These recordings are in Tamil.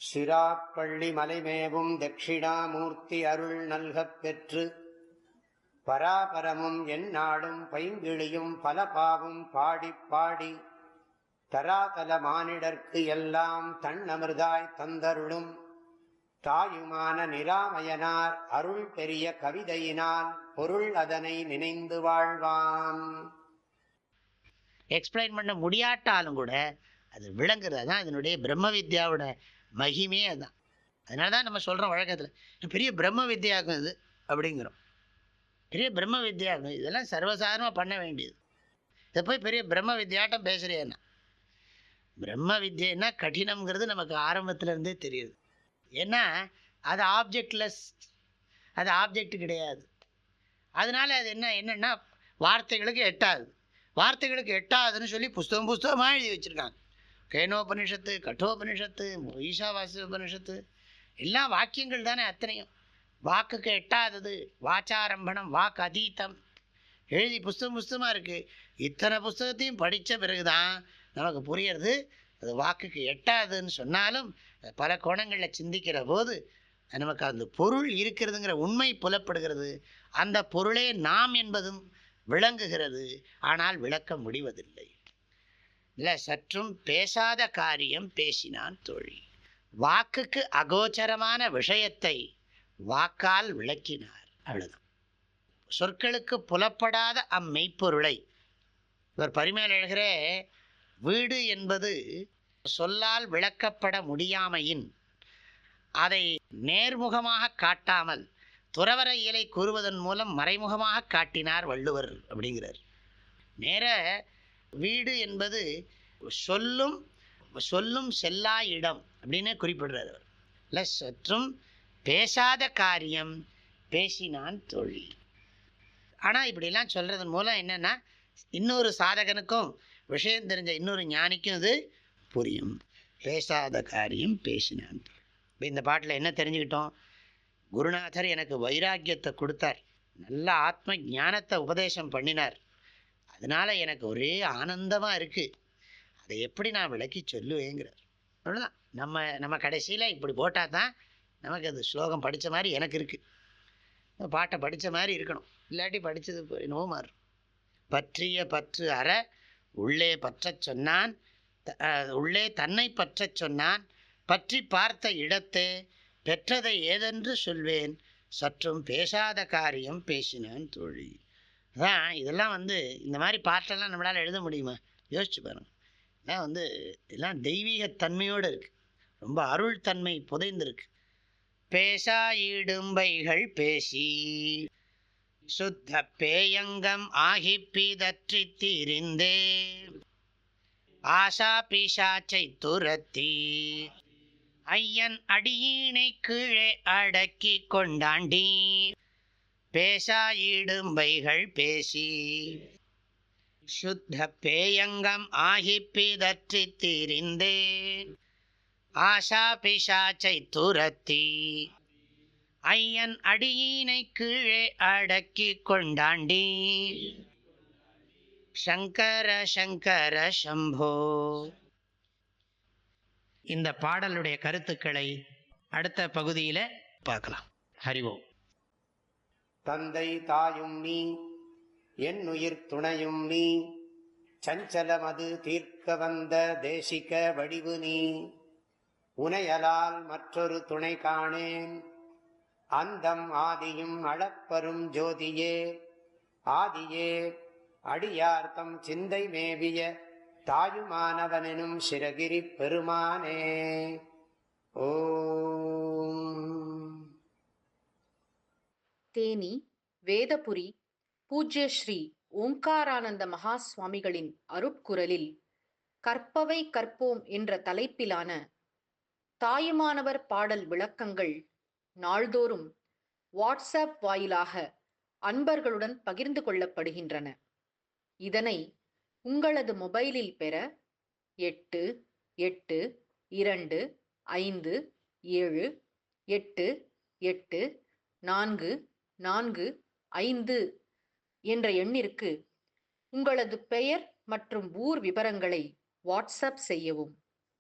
சிராப்பள்ளி மலைமேவும் தட்சிணாமூர்த்தி அருள் நல்கப் பெற்று பராபரமும் எந்நாடும் பைங்கிழியும் பல பாவும் பாடிப் பாடி தராதல மானிடர்க்கு எல்லாம் தன்னமிர்தாய் தந்தருளும் தாயுமான நிராமயனார் அருள் பெரிய கவிதையினால் பொருள் அதனை நினைந்து வாழ்வான். எக்ஸ்பிளைன் பண்ண முடியாட்டாலும் கூட அது விளங்குறது. அதான் இதனுடைய பிரம்ம வித்யாவோட மகிமே அதுதான். அதனால தான் நம்ம சொல்கிறோம் வழக்கத்தில் பெரிய பிரம்ம வித்யாகும் இது அப்படிங்கிறோம். பெரிய பிரம்ம வித்யாகும், இதெல்லாம் சர்வசாதாரணமாக பண்ண வேண்டியது. இதை போய் பெரிய பிரம்ம வித்யாட்டம் பேசுகிறேன்னா, பிரம்ம வித்யன்னா கடினம்ங்கிறது நமக்கு ஆரம்பத்துலேருந்தே தெரியுது. ஏன்னா அது ஆப்ஜெக்ட்லெஸ், அது ஆப்ஜெக்ட் கிடையாது. அதனால அது என்னென்னா வார்த்தைகளுக்கு எட்டாது. வார்த்தைகளுக்கு எட்டாதுன்னு சொல்லி புஸ்தகமாக எழுதி வச்சுருக்காங்க. கேனோபனிஷத்து, கட்டோபனிஷத்து, ஈஷாவாசி உபனிஷத்து எல்லாம் வாக்கியங்கள் தானே அத்தனையும். வாக்குக்கு எட்டாதது வாச்சாரம்பணம், வாக்கு அதீதம் எழுதி புஸ்தகமாக இருக்குது. இத்தனை புஸ்தகத்தையும் படித்த பிறகு தான் நமக்கு புரியறது அது வாக்குக்கு எட்டாதுன்னு. சொன்னாலும் பல கோணங்களில் சிந்திக்கிற போது நமக்கு அந்த பொருள் இருக்கிறதுங்கிற உண்மை புலப்படுகிறது. அந்த பொருளே நாம் என்பதும் விளங்குகிறது. ஆனால் விளக்க முடிவதில்லை. இல்லை, சற்றும் பேசாத காரியம் பேசினான் தோழி. வாக்குக்கு அகோச்சரமான விஷயத்தை வாக்கால் விளக்கினார். அவ்வளவுதான். சொற்களுக்கு புலப்படாத அம்மெய்ப்பொருளை இவர் பரிமையில் எழுகிற வீடு என்பது சொல்லால் விளக்கப்பட முடியாமையின் அதை நேர்முகமாக காட்டாமல் துறவற இயலை கூறுவதன் மூலம் மறைமுகமாக காட்டினார் வள்ளுவர் அப்படிங்கிறார். நேர வீடு என்பது சொல்லும் செல்லா இடம் அப்படின்னு குறிப்பிடுறார் அவர். இல்லை, சற்றும் பேசாத காரியம் பேசினான் தோழி. ஆனால் இப்படிலாம் சொல்கிறதன் மூலம் என்னென்னா இன்னொரு சாதகனுக்கும் விஷயம் தெரிஞ்ச இன்னொரு ஞானிக்கும் இது புரியும். பேசாத காரியம் பேசினான். இப்போ இந்த பாட்டில் என்ன தெரிஞ்சுக்கிட்டோம்? குருநாதர் எனக்கு வைராக்கியத்தை கொடுத்தார், நல்ல ஆத்ம ஞானத்தை உபதேசம் பண்ணினார். அதனால் எனக்கு ஒரே ஆனந்தமாக இருக்குது. அதை எப்படி நான் விளக்கி சொல்லுவேங்கிறார். அவ்வளோதான். நம்ம கடைசியில் இப்படி போட்டால் தான் நமக்கு அது ஸ்லோகம் படித்த மாதிரி எனக்கு இருக்குது. பாட்டை படித்த மாதிரி இருக்கணும். இல்லாட்டி படித்தது என்னவோ மாறும். பற்றிய பற்று அற உள்ளே பற்றச் சொன்னான், உள்ளே தன்னை பற்றச் சொன்னான். பற்றி பார்த்த இடத்தே பெற்றதை ஏதென்று சொல்வேன், சற்றும் பேசாத காரியம் பேசினான் தோழி. அதான் இதெல்லாம் இந்த மாதிரி பாட்டெல்லாம் நம்மளால் எழுத முடியுமா? யோசிச்சு பாருங்கள். இதெல்லாம் இதெல்லாம் தெய்வீகத்தன்மையோடு இருக்குது. ரொம்ப அருள் தன்மை புதைந்திருக்கு. பேசா இடும்பைகள் பேசி சுத்த பேயங்கம் ஆகி பிதற்றி தீரிந்தே ஆசா பிசாச்சை துரத்தி ஐயன் அடியினை கீழே அடக்கி கொண்டாண்டி. பேசா இடும்பைகள் பேசி சுத்த பேயங்கம் ஆகி பிதற்றி தீரிந்தே ஆசா பிசாச்சை துரத்தி ஐயன் அடியினை கீழே அடக்கி கொண்டாண்டி. சங்கர சங்கர சம்போ. இந்த பாடலுடைய கருத்துக்களை அடுத்த பகுதியில் பார்க்கலாம். ஹரி ஓம். தந்தை தாயும் நீ, என் உயிர் துணையும் நீ, சஞ்சலமது தீர்க்க வந்த தேசிக வடிவு நீ. உனையலால் மற்றொரு துணை காணேன், அந்தம் ஆதியும் அளப்பரும் ஜோதியே. ஆதியே அடியார்த்தம் சிந்தை மேவிய தாயுமானவனும் சிரகிரி பெருமானே. ஓம். தேனி வேதபுரி பூஜ்ய ஸ்ரீ ஓங்காரானந்த மகா சுவாமிகளின் அருட்குரலில் கற்பவை கற்போம் என்ற தலைப்பிலான தாயுமானவர் பாடல் விளக்கங்கள் நாள்தோறும் வாட்ஸ்அப் வாயிலாக அன்பர்களுடன் பகிர்ந்து கொள்ளப்படுகின்றன. இதனை உங்களது மொபைலில் பெற 8827488445 என்ற எண்ணிற்கு உங்களது பெயர் மற்றும் ஊர் விவரங்களை வாட்ஸ்அப் செய்யவும்.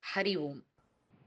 ஹரி ஓம்.